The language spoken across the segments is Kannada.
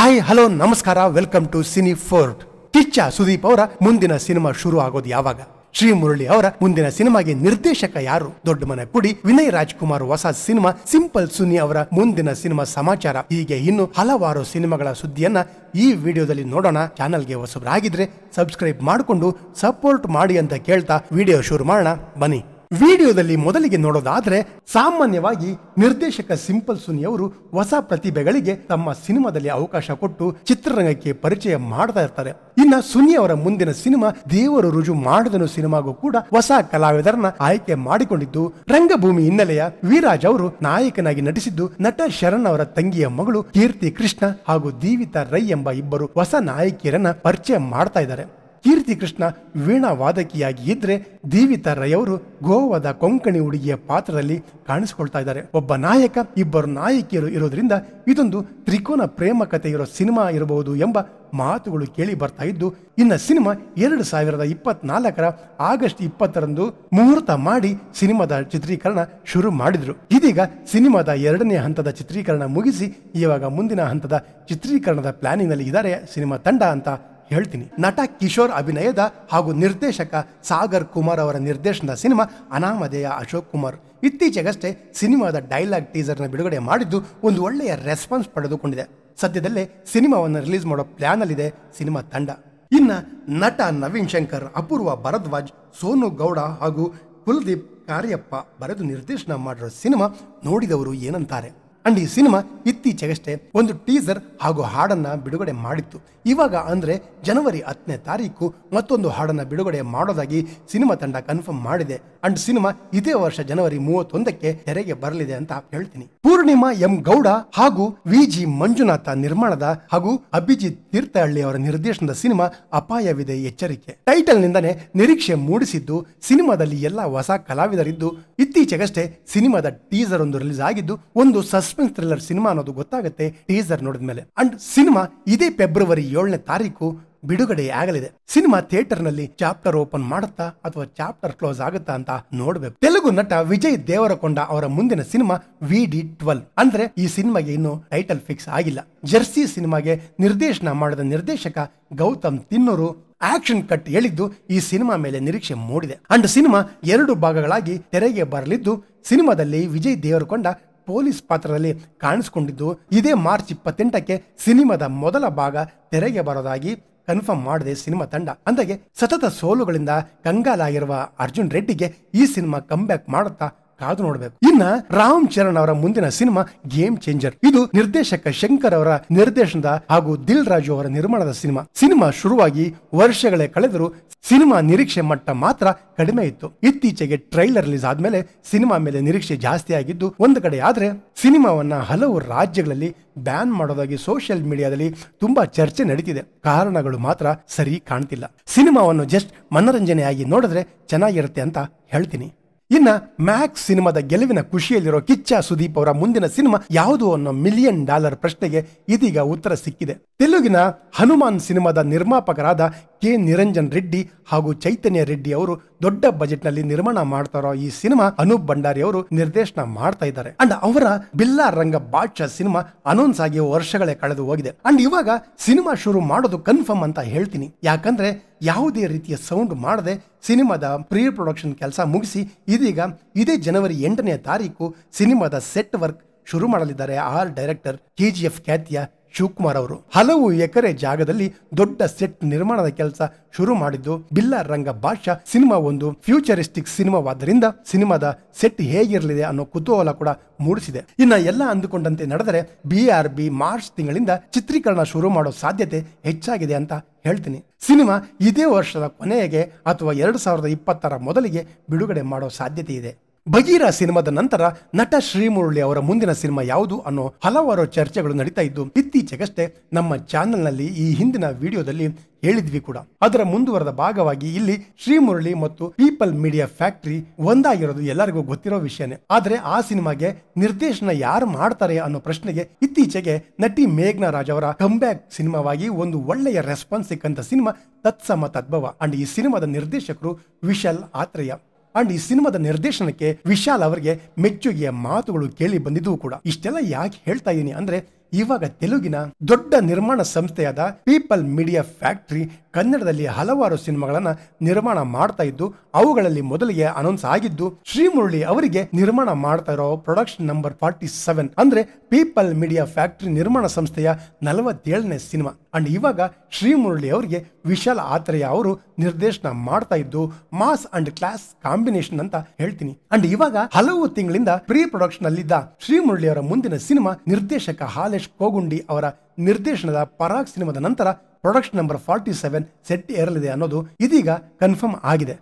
ಹಾಯ್ ಹಲೋ ನಮಸ್ಕಾರ, welcome to cine fort. Kiccha Sudeep ಅವರ ಮುಂದಿನ ಸಿನಿಮಾ ಶುರು ಆಗೋದು ಯಾವಾಗ? ಶ್ರೀ ಮುರಳಿ ಅವರ ಮುಂದಿನ ಸಿನಿಮಾಗೆ ನಿರ್ದೇಶಕ ಯಾರು? ದೊಡ್ಡ ಮನೆ ಕುಡಿ, ವಿನಯ್ ರಾಜ್ಕುಮಾರ್ ಹೊಸ ಸಿನಿಮಾ, ಸಿಂಪಲ್ ಸುನಿ ಅವರ ಮುಂದಿನ ಸಿನಿಮಾ ಸಮಾಚಾರ, ಹೀಗೆ ಇನ್ನು ಹಲವಾರು ಸಿನಿಮಾಗಳ ಸುದ್ದಿಯನ್ನ ಈ ವಿಡಿಯೋದಲ್ಲಿ ನೋಡೋಣ. ಚಾನಲ್ಗೆ ಹೊಸಬರಾಗಿದ್ರೆ ಸಬ್ಸ್ಕ್ರೈಬ್ ಮಾಡಿಕೊಂಡು ಸಪೋರ್ಟ್ ಮಾಡಿ ಅಂತ ಕೇಳ್ತಾ ವಿಡಿಯೋ ಶುರು ಮಾಡೋಣ ಬನ್ನಿ. ವಿಡಿಯೋದಲ್ಲಿ ಮೊದಲಿಗೆ ನೋಡೋದಾದ್ರೆ, ಸಾಮಾನ್ಯವಾಗಿ ನಿರ್ದೇಶಕ ಸಿಂಪಲ್ ಸುನಿ ಅವರು ಹೊಸ ಪ್ರತಿಭೆಗಳಿಗೆ ತಮ್ಮ ಸಿನಿಮಾದಲ್ಲಿ ಅವಕಾಶ ಕೊಟ್ಟು ಚಿತ್ರರಂಗಕ್ಕೆ ಪರಿಚಯ ಮಾಡ್ತಾ ಇರ್ತಾರೆ. ಇನ್ನ ಸುನಿ ಅವರ ಮುಂದಿನ ಸಿನಿಮಾ ದೇವರು ರುಜು ಮಾಡಿದನು ಸಿನಿಮಾಗೂ ಕೂಡ ಹೊಸ ಕಲಾವಿದರನ್ನ ಆಯ್ಕೆ ಮಾಡಿಕೊಂಡಿದ್ದು, ರಂಗಭೂಮಿ ಹಿನ್ನೆಲೆಯ ವಿರಾಜ್ ಅವರು ನಾಯಕನಾಗಿ ನಟಿಸಿದ್ದು, ನಟ ಶರಣ್ ಅವರ ತಂಗಿಯ ಮಗಳು ಕೀರ್ತಿ ಕೃಷ್ಣ ಹಾಗೂ ದೀವಿತಾ ರೈ ಎಂಬ ಇಬ್ಬರು ಹೊಸ ನಾಯಕಿಯರನ್ನ ಪರಿಚಯ ಮಾಡ್ತಾ ಇದ್ದಾರೆ. ಕೀರ್ತಿ ಕೃಷ್ಣ ವೀಣಾ ವಾದಕಿಯಾಗಿ ಇದ್ರೆ, ದೀವಿತಾ ರೈ ಅವರು ಗೋವಾದ ಕೊಂಕಣಿ ಹುಡುಗಿಯ ಪಾತ್ರದಲ್ಲಿ ಕಾಣಿಸಿಕೊಳ್ತಾ ಇದ್ದಾರೆ. ಒಬ್ಬ ನಾಯಕ, ಇಬ್ಬರು ನಾಯಕಿಯರು ಇರೋದ್ರಿಂದ ಇದೊಂದು ತ್ರಿಕೋನ ಪ್ರೇಮ ಕಥೆ ಇರೋ ಸಿನಿಮಾ ಇರಬಹುದು ಎಂಬ ಮಾತುಗಳು ಕೇಳಿ ಬರ್ತಾ ಇದ್ದು, ಇನ್ನು ಸಿನಿಮಾ 2024 ಆಗಸ್ಟ್ 20 ಮುಹೂರ್ತ ಮಾಡಿ ಸಿನಿಮಾದ ಚಿತ್ರೀಕರಣ ಶುರು ಮಾಡಿದ್ರು. ಇದೀಗ ಸಿನಿಮಾದ 2ನೇ ಹಂತದ ಚಿತ್ರೀಕರಣ ಮುಗಿಸಿ ಇವಾಗ ಮುಂದಿನ ಹಂತದ ಚಿತ್ರೀಕರಣದ ಪ್ಲಾನಿಂಗ್ ನಲ್ಲಿ ಇದ್ದಾರೆ ಸಿನಿಮಾ ತಂಡ ಅಂತ ಹೇಳ್ತೀನಿ. ನಟ ಕಿಶೋರ್ ಅಭಿನಯದ ಹಾಗೂ ನಿರ್ದೇಶಕ ಸಾಗರ್ ಕುಮಾರ್ ಅವರ ನಿರ್ದೇಶನದ ಸಿನಿಮಾ ಅನಾಮಧೇಯ ಅಶೋಕ್ ಕುಮಾರ್ ಇತ್ತೀಚೆಗಷ್ಟೇ ಸಿನಿಮಾದ ಡೈಲಾಗ್ ಟೀಸರ್ನ ಬಿಡುಗಡೆ ಮಾಡಿದ್ದು ಒಂದು ಒಳ್ಳೆಯ ರೆಸ್ಪಾನ್ಸ್ ಪಡೆದುಕೊಂಡಿದೆ. ಸದ್ಯದಲ್ಲೇ ಸಿನಿಮಾವನ್ನು ರಿಲೀಸ್ ಮಾಡೋ ಪ್ಲಾನ್ ಅಲ್ಲಿದೆ ಸಿನಿಮಾ ತಂಡ. ಇನ್ನ ನಟ ನವೀನ್ ಶಂಕರ್, ಅಪೂರ್ವ ಭರದ್ವಾಜ್, ಸೋನು ಗೌಡ ಹಾಗೂ ಕುಲದೀಪ್ ಕಾರ್ಯಪ್ಪ ಬರೆದು ನಿರ್ದೇಶನ ಮಾಡಿರೋ ಸಿನಿಮಾ ನೋಡಿದವರು ಏನಂತಾರೆ. ಅಂಡ್ ಈ ಸಿನಿಮಾ ಇತ್ತೀಚೆಗಷ್ಟೇ ಒಂದು ಟೀಸರ್ ಹಾಗೂ ಹಾಡನ್ನ ಬಿಡುಗಡೆ ಮಾಡಿತ್ತು. ಇವಾಗ ಅಂದ್ರೆ ಜನವರಿ 10 ಮತ್ತೊಂದು ಹಾಡನ್ನ ಬಿಡುಗಡೆ ಮಾಡೋದಾಗಿ ಸಿನಿಮಾ ತಂಡ ಕನ್ಫರ್ಮ್ ಮಾಡಿದೆ. ಅಂಡ್ ಸಿನಿಮಾ ಇದೇ ವರ್ಷ ಜನವರಿ 31 ತೆರೆಗೆ ಬರಲಿದೆ ಅಂತ ಹೇಳ್ತೀನಿ. ಪೂರ್ಣಿಮಾ ಎಂ ಗೌಡ ಹಾಗೂ ವಿಜಿ ಮಂಜುನಾಥ ನಿರ್ಮಾಣದ ಹಾಗೂ ಅಭಿಜಿತ್ ತೀರ್ಥಹಳ್ಳಿ ಅವರ ನಿರ್ದೇಶನದ ಸಿನಿಮಾ ಅಪಾಯವಿದೆ ಎಚ್ಚರಿಕೆ ಟೈಟಲ್ ನಿಂದನೇ ನಿರೀಕ್ಷೆ ಮೂಡಿಸಿದ್ದು, ಸಿನಿಮಾದಲ್ಲಿ ಎಲ್ಲ ಹೊಸ ಕಲಾವಿದರಿದ್ದು, ಇತ್ತೀಚೆಗಷ್ಟೇ ಸಿನಿಮಾದ ಟೀಸರ್ ಒಂದು ರಿಲೀಸ್ ಆಗಿದ್ದು, ಒಂದು ಸಸ್ಪೆನ್ಸ್ ಥ್ರಿಲ್ಲರ್ ಸಿನಿಮಾ ಅನ್ನೋದು ಗೊತ್ತಾಗುತ್ತೆ ಟೀಸರ್ ನೋಡಿದ ಮೇಲೆ. ಅಂಡ್ ಸಿನಿಮಾ ಇದೇ ಫೆಬ್ರವರಿ 7 ಬಿಡುಗಡೆ ಆಗಲಿದೆ. ಸಿನಿಮಾ ಥಿಯೇಟರ್ ನಲ್ಲಿ ಚಾಪ್ಟರ್ ಓಪನ್ ಮಾಡುತ್ತಾ ಅಥವಾ ಚಾಪ್ಟರ್ ಕ್ಲೋಸ್ ಆಗುತ್ತಾ ಅಂತ ನೋಡ್ಬೇಕು. ತೆಲುಗು ನಟ ವಿಜಯ್ ದೇವರಕೊಂಡ ಅವರ ಮುಂದಿನ ಸಿನಿಮಾ VD12 ಅಂದ್ರೆ ಈ ಸಿನಿಮಾಗೆ ಇನ್ನು ಟೈಟಲ್ ಫಿಕ್ಸ್ ಆಗಿಲ್ಲ. ಜರ್ಸಿ ಸಿನಿಮಾಗೆ ನಿರ್ದೇಶನ ಮಾಡಿದ ನಿರ್ದೇಶಕ ಗೌತಮ್ ತಿನ್ನೂರು ಆಕ್ಷನ್ ಕಟ್ ಹೇಳಿದ್ದು ಈ ಸಿನಿಮಾ ಮೇಲೆ ನಿರೀಕ್ಷೆ ಮೂಡಿದೆ. ಅಂಡ್ ಸಿನಿಮಾ 2 ಭಾಗಗಳಾಗಿ ತೆರೆಗೆ ಬರಲಿದ್ದು, ಸಿನಿಮಾದಲ್ಲಿ ವಿಜಯ್ ದೇವರಕೊಂಡ ಪೊಲೀಸ್ ಪಾತ್ರದಲ್ಲಿ ಕಾಣಿಸಿಕೊಂಡಿದ್ದು, ಇದೇ ಮಾರ್ಚ್ 28 ಸಿನಿಮಾದ ಮೊದಲ ಭಾಗ ತೆರೆಗೆ ಬರೋದಾಗಿ ಕನ್ಫರ್ಮ್ ಮಾಡಿದೆ ಸಿನಿಮಾ ತಂಡ. ಅಂದಾಗೆ ಸತತ ಸೋಲುಗಳಿಂದ ಕಂಗಾಲಾಗಿರುವ ಅರ್ಜುನ್ ರೆಡ್ಡಿಗೆ ಈ ಸಿನಿಮಾ ಕಂಬ್ಯಾಕ್ ಮಾಡುತ್ತಾ ಕಾದು ನೋಡಬೇಕು. ಇನ್ನ ರಾಮ್ ಚರಣ್ ಅವರ ಮುಂದಿನ ಸಿನಿಮಾ ಗೇಮ್ ಚೇಂಜರ್. ಇದು ನಿರ್ದೇಶಕ ಶಂಕರ್ ಅವರ ನಿರ್ದೇಶನದ ಹಾಗೂ ದಿಲ್ ರಾಜು ಅವರ ನಿರ್ಮಾಣದ ಸಿನಿಮಾ. ಸಿನಿಮಾ ಶುರುವಾಗಿ ವರ್ಷಗಳೇ ಕಳೆದರೂ ಸಿನಿಮಾ ನಿರೀಕ್ಷೆ ಮಟ್ಟ ಮಾತ್ರ ಕಡಿಮೆ ಇತ್ತು. ಇತ್ತೀಚೆಗೆ ಟ್ರೈಲರ್ ರಿಲೀಸ್ ಆದ್ಮೇಲೆ ಸಿನಿಮಾ ಮೇಲೆ ನಿರೀಕ್ಷೆ ಜಾಸ್ತಿ ಆಗಿದ್ದು, ಒಂದು ಕಡೆ ಆದ್ರೆ ಸಿನಿಮಾವನ್ನ ಹಲವು ರಾಜ್ಯಗಳಲ್ಲಿ ಬ್ಯಾನ್ ಮಾಡೋದಾಗಿ ಸೋಷಿಯಲ್ ಮೀಡಿಯಾದಲ್ಲಿ ತುಂಬಾ ಚರ್ಚೆ ನಡೀತಿದೆ. ಕಾರಣಗಳು ಮಾತ್ರ ಸರಿ ಕಾಣ್ತಿಲ್ಲ. ಸಿನಿಮಾವನ್ನು ಜಸ್ಟ್ ಮನರಂಜನೆಯಾಗಿ ನೋಡಿದ್ರೆ ಚೆನ್ನಾಗಿರುತ್ತೆ ಅಂತ ಹೇಳ್ತೀನಿ. ಇನ್ನ ಮ್ಯಾಕ್ಸ್ ಸಿನಿಮಾದ ಗೆಲುವಿನ ಖುಷಿಯಲ್ಲಿರೋ ಕಿಚ್ಚ ಸುದೀಪ್ ಅವರ ಮುಂದಿನ ಸಿನಿಮಾ ಯಾವುದು ಅನ್ನೋ $1 ಮಿಲಿಯನ್ ಪ್ರಶ್ನೆಗೆ ಇದೀಗ ಉತ್ತರ ಸಿಕ್ಕಿದೆ. ತೆಲುಗಿನ ಹನುಮಾನ್ ಸಿನಿಮಾದ ನಿರ್ಮಾಪಕರಾದ ಕೆ ನಿರಂಜನ್ ರೆಡ್ಡಿ ಹಾಗೂ ಚೈತನ್ಯ ರೆಡ್ಡಿ ಅವರು ದೊಡ್ಡ ಬಜೆಟ್ ನಲ್ಲಿ ನಿರ್ಮಾಣ ಮಾಡ್ತಾರೋ ಈ ಸಿನಿಮಾ ಅನೂಪ್ ಭಂಡಾರಿ ಅವರು ನಿರ್ದೇಶನ ಮಾಡ್ತಾ ಇದ್ದಾರೆ. ಅಂಡ್ ಅವರ ಬಿಲ್ಲಾ ರಂಗ ಬಾದ್ಶಾ ಸಿನಿಮಾ ಅನೌನ್ಸ್ ಆಗಿ ವರ್ಷಗಳೇ ಕಳೆದು ಹೋಗಿದೆ. ಅಂಡ್ ಇವಾಗ ಸಿನಿಮಾ ಶುರು ಮಾಡೋದು ಕನ್ಫರ್ಮ್ ಅಂತ ಹೇಳ್ತೀನಿ. ಯಾಕಂದ್ರೆ ಯಾವುದೇ ರೀತಿಯ ಸೌಂಡ್ ಮಾಡದೆ ಸಿನಿಮಾದ ಪ್ರೀ ಪ್ರೊಡಕ್ಷನ್ ಕೆಲಸ ಮುಗಿಸಿ ಇದೀಗ ಇದೇ ಜನವರಿ 8 ಸಿನಿಮಾದ ಸೆಟ್ ವರ್ಕ್ ಶುರು ಮಾಡಲಿದ್ದಾರೆ ಡೈರೆಕ್ಟರ್ KGF ಖ್ಯಾತಿಯ ಶಿವಕುಮಾರ್ ಅವರು. ಹಲವು ಎಕರೆ ಜಾಗದಲ್ಲಿ ದೊಡ್ಡ ಸೆಟ್ ನಿರ್ಮಾಣದ ಕೆಲಸ ಶುರು ಮಾಡಿದ್ದು, ಬಿಲ್ಲಾ ರಂಗ ಬಾದ್ಶಾ ಸಿನಿಮಾ ಒಂದು ಫ್ಯೂಚರಿಸ್ಟಿಕ್ ಸಿನಿಮಾವಾದ್ದರಿಂದ ಸಿನಿಮಾದ ಸೆಟ್ ಹೇಗಿರಲಿದೆ ಅನ್ನೋ ಕುತೂಹಲ ಕೂಡ ಮೂಡಿಸಿದೆ. ಇನ್ನ ಎಲ್ಲ ಅಂದುಕೊಂಡಂತೆ ನಡೆದರೆ BRB ಮಾರ್ಚ್ ತಿಂಗಳಿಂದ ಚಿತ್ರೀಕರಣ ಶುರು ಮಾಡೋ ಸಾಧ್ಯತೆ ಹೆಚ್ಚಾಗಿದೆ ಅಂತ ಹೇಳ್ತೀನಿ. ಸಿನಿಮಾ ಇದೇ ವರ್ಷದ ಕೊನೆಗೆ ಅಥವಾ 2020 ಮೊದಲಿಗೆ ಬಿಡುಗಡೆ ಮಾಡೋ ಸಾಧ್ಯತೆ ಇದೆ. ಬಗೀರ ಸಿನಿಮಾದ ನಂತರ ನಟ ಶ್ರೀಮುರಳಿ ಅವರ ಮುಂದಿನ ಸಿನಿಮಾ ಯಾವುದು ಅನ್ನೋ ಹಲವಾರು ಚರ್ಚೆಗಳು ನಡೀತಾ ಇದ್ದು, ಇತ್ತೀಚೆಗಷ್ಟೇ ನಮ್ಮ ಚಾನೆಲ್ ನಲ್ಲಿ ಈ ಹಿಂದಿನ ವಿಡಿಯೋದಲ್ಲಿ ಹೇಳಿದ್ವಿ ಕೂಡ. ಅದರ ಮುಂದುವರೆದ ಭಾಗವಾಗಿ ಇಲ್ಲಿ ಶ್ರೀಮುರಳಿ ಮತ್ತು ಪೀಪಲ್ ಮೀಡಿಯಾ ಫ್ಯಾಕ್ಟರಿ ಒಂದಾಗಿರೋದು ಎಲ್ಲರಿಗೂ ಗೊತ್ತಿರೋ ವಿಷಯನೇ. ಆದ್ರೆ ಆ ಸಿನಿಮಾಗೆ ನಿರ್ದೇಶನ ಯಾರು ಮಾಡ್ತಾರೆ ಅನ್ನೋ ಪ್ರಶ್ನೆಗೆ ಇತ್ತೀಚೆಗೆ ನಟಿ ಮೇಘ್ನಾ ರಾಜ್ ಅವರ ಕಂಬ್ಯಾಕ್ ಸಿನಿಮಾವಾಗಿ ಒಂದು ಒಳ್ಳೆಯ ರೆಸ್ಪಾನ್ಸ್ ಸಿಕ್ಕಂತ ಸಿನಿಮಾ ತತ್ಸಮ ತದ್ಭವ. ಅಂಡ್ ಈ ಸಿನಿಮಾದ ನಿರ್ದೇಶಕರು ವಿಶಾಲ್ ಆತ್ರೇಯ. ಅಂಡ್ ಈ ಸಿನಿಮಾದ ನಿರ್ದೇಶನಕ್ಕೆ ವಿಶಾಲ್ ಅವರಿಗೆ ಮೆಚ್ಚುಗೆಯ ಮಾತುಗಳು ಕೇಳಿ ಬಂದಿದ್ದವು ಕೂಡ. ಇಷ್ಟೆಲ್ಲ ಯಾಕೆ ಹೇಳ್ತಾ ಇದೀನಿ ಅಂದ್ರೆ, ಇವಾಗ ತೆಲುಗಿನ ದೊಡ್ಡ ನಿರ್ಮಾಣ ಸಂಸ್ಥೆಯಾದ ಪೀಪಲ್ ಮೀಡಿಯಾ ಫ್ಯಾಕ್ಟರಿ ಕನ್ನಡದಲ್ಲಿ ಹಲವಾರು ಸಿನಿಮಾಗಳನ್ನ ನಿರ್ಮಾಣ ಮಾಡ್ತಾ ಇದ್ದು ಅವುಗಳಲ್ಲಿ ಮೊದಲಿಗೆ ಅನೌನ್ಸ್ ಆಗಿದ್ದು ಶ್ರೀಮುರಳಿ ಅವರಿಗೆ ನಿರ್ಮಾಣ ಮಾಡ್ತಾ ಇರೋ ಪ್ರೊಡಕ್ಷನ್ ನಂಬರ್ 47 ಅಂದ್ರೆ ಪೀಪಲ್ ಮೀಡಿಯಾ ಫ್ಯಾಕ್ಟರಿ ನಿರ್ಮಾಣ ಸಂಸ್ಥೆಯ 47ನೇ ಸಿನಿಮಾ. ಅಂಡ್ ಇವಾಗ ಶ್ರೀಮುರಳಿ ಅವರಿಗೆ ವಿಶಾಲ್ ಆತ್ರೇಯ ಅವರು ನಿರ್ದೇಶನ ಮಾಡ್ತಾ ಇದ್ದು ಮಾಸ್ ಅಂಡ್ ಕ್ಲಾಸ್ ಕಾಂಬಿನೇಷನ್ ಅಂತ ಹೇಳ್ತೀನಿ. ಅಂಡ್ ಇವಾಗ ಹಲವು ತಿಂಗಳಿಂದ ಪ್ರೀ ಪ್ರೊಡಕ್ಷನ್ ಅಲ್ಲಿದ್ದ ಶ್ರೀಮುರಳಿ ಅವರ ಮುಂದಿನ ಸಿನಿಮಾ ನಿರ್ದೇಶಕ ಹಾಲೇಶ್ ಕೋಗುಂಡಿ ಅವರ ನಿರ್ದೇಶನದ ಪರಾಗ್ ಸಿನಿಮಾದ ನಂತರ ಪ್ರೊಡಕ್ಷನ್ ನಂಬರ್ 47 ಸೆಟ್ ಏರಲಿದೆ ಅನ್ನೋದು ಇದೀಗ ಕನ್ಫರ್ಮ್ ಆಗಿದೆ.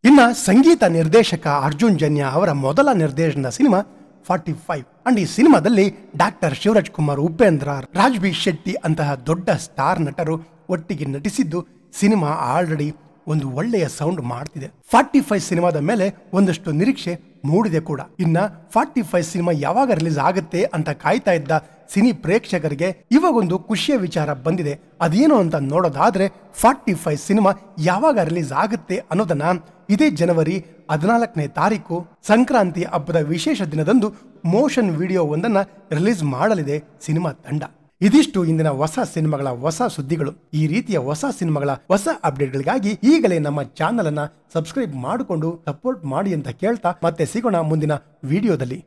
ಇನ್ನ ಸಂಗೀತ ನಿರ್ದೇಶಕ ಅರ್ಜುನ್ ಜನ್ಯ ಅವರ ಮೊದಲ ನಿರ್ದೇಶನದ ಸಿನಿಮಾ 45 ಅಂಡ್ ಈ ಸಿನಿಮಾದಲ್ಲಿ ಡಾಕ್ಟರ್ ಶಿವರಾಜ್ ಕುಮಾರ್, ಉಪೇಂದ್ರ, ರಾಜ್ಬಿ ಶೆಟ್ಟಿ ಅಂತಹ ದೊಡ್ಡ ಸ್ಟಾರ್ ನಟರು ಒಟ್ಟಿಗೆ ನಟಿಸಿದ್ದು ಸಿನಿಮಾ ಆಲ್ರೆಡಿ ಒಂದು ಒಳ್ಳೆಯ ಸೌಂಡ್ ಮಾಡ್ತಿದೆ. 45 ಸಿನಿಮಾದ ಮೇಲೆ ಒಂದಷ್ಟು ನಿರೀಕ್ಷೆ ಮೂಡಿದೆ ಕೂಡ. ಇನ್ನ 45 ಸಿನಿಮಾ ಯಾವಾಗ ರಿಲೀಸ್ ಆಗುತ್ತೆ ಅಂತ ಕಾಯ್ತಾ ಇದ್ದ ಸಿನಿ ಪ್ರೇಕ್ಷಕರಿಗೆ ಇವಾಗೊಂದು ಖುಷಿಯ ವಿಚಾರ ಬಂದಿದೆ. ಅದೇನು ಅಂತ ನೋಡೋದಾದ್ರೆ 45 ಸಿನಿಮಾ ಯಾವಾಗ ರಿಲೀಸ್ ಆಗುತ್ತೆ ಅನ್ನೋದನ್ನ ಇದೇ ಜನವರಿ 14ನೇ ತಾರೀಕು ಸಂಕ್ರಾಂತಿ ಹಬ್ಬದ ವಿಶೇಷ ದಿನದಂದು ಮೋಷನ್ ವಿಡಿಯೋ ಒಂದನ್ನ ರಿಲೀಸ್ ಮಾಡಲಿದೆ ಸಿನಿಮಾ ತಂಡ. ಇದಿಷ್ಟು ಇಂದಿನ ಹೊಸ ಸಿನಿಮಾಗಳ ಹೊಸ ಸುದ್ದಿಗಳು. ಈ ರೀತಿಯ ಹೊಸ ಸಿನಿಮಾಗಳ ಹೊಸ ಅಪ್ಡೇಟ್ಗಳಿಗಾಗಿ ಈಗಲೇ ನಮ್ಮ ಚಾನಲ್ ಅನ್ನ ಸಬ್ಸ್ಕ್ರೈಬ್ ಮಾಡಿಕೊಂಡು ಸಪೋರ್ಟ್ ಮಾಡಿ ಅಂತ ಕೇಳ್ತಾ ಮತ್ತೆ ಸಿಗೋಣ ಮುಂದಿನ ವಿಡಿಯೋದಲ್ಲಿ.